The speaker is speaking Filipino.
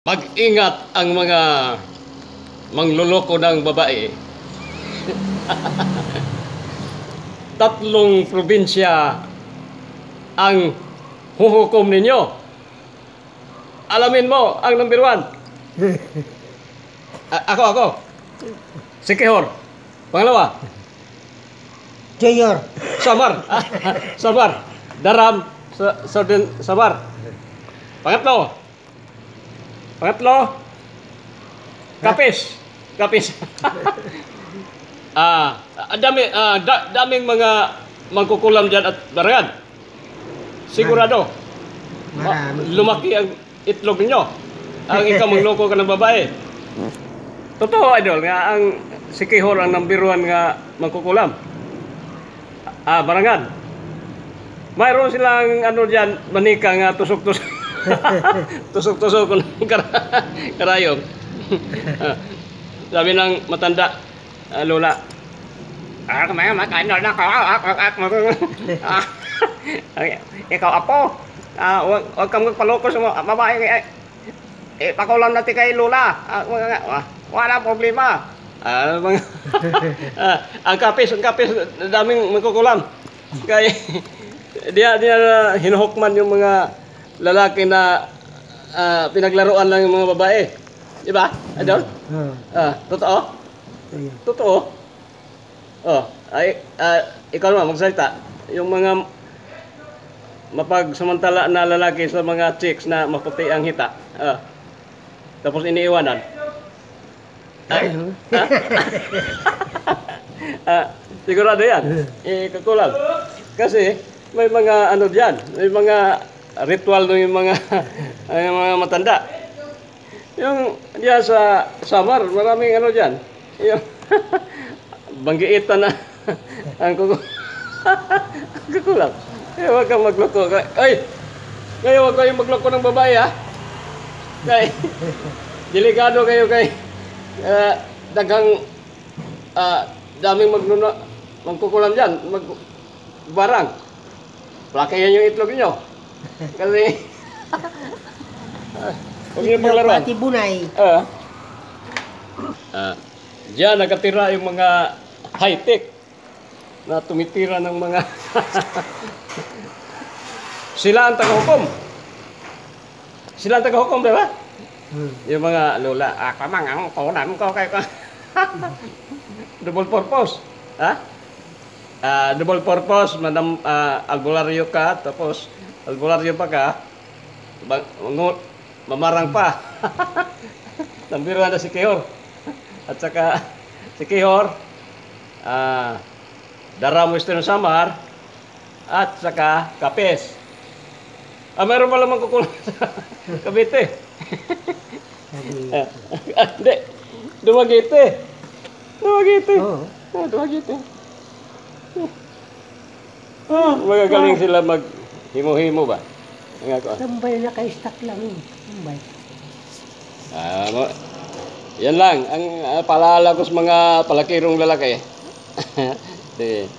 Mag-ingat ang mga mangloloko ng babae. Tatlong probinsya ang huhukom ninyo. Alamin mo ang number 1. Ako. Siquijor. Pangalawa. Junior. Samar. Samar. Daram. Southern Samar. Pangatlo. Kapis. Daming mga mangkukulam dyan at barangan. Sigurado. Lumaki ang itlog ninyo. Ang ikaw mangloko ka ng babae. Totoo, idol, nga ang Siquijor ang number 1 nga mangkukulam. Barangan. Mayroon silang dyan, manika nga tusok-tusok. Tusok-tusok ko ng karayom. Sabi ng matanda, lola, kamaya makain na ako. Ikaw apo, huwag kang magpaloko sa mga babae. Pakulam natin kay lola. Wala problema. Ang kapis, daming magkukulam. Kaya dia hinuhukman yung mga lalaki na pinaglaruan lang yung mga babae. Diba? Idol? Totoo? Totoo? Ikaw naman magsalita. Yung mga mapagsamantala na lalaki sa mga chicks na maputi ang hita. Tapos iniiwanan. Sigurado yan. Kakulang. Kasi may mga dyan. May mga ritual ng yung mga matanda. Yung diyan sa Samar, maraming dyan. Yung banggiitan na ang kukulang. Kaya huwag kang magloko. Kaya huwag kayong magloko ng babae, ha? Kaya delikado kayo kay dagang daming magkukulam dyan. Barang. Plakayan yung itlog nyo. Kasi huwag niyo paglaruan. Pati bunay. Diyan nakatira yung mga high-tech na tumitira ng mga sila ang tagahukom, di ba? Yung mga lola, kamang ang kunan ko kayo. Double purpose. Double purpose, Madam albularyo ka, tapos albularyo pa ka, mamarang pa. Nambiruan na si Siquijor. At saka Siquijor, Daram Western Samar, at saka Kapis. Meron pala magkukulang sa Cavite. Hindi. Dumaguete. Magagaling sila mag-himo-himo ba? Tambay na kay-stack lang yun. Tambay. Yan lang. Ang paalala ko sa mga palakirong lalaki. Sige.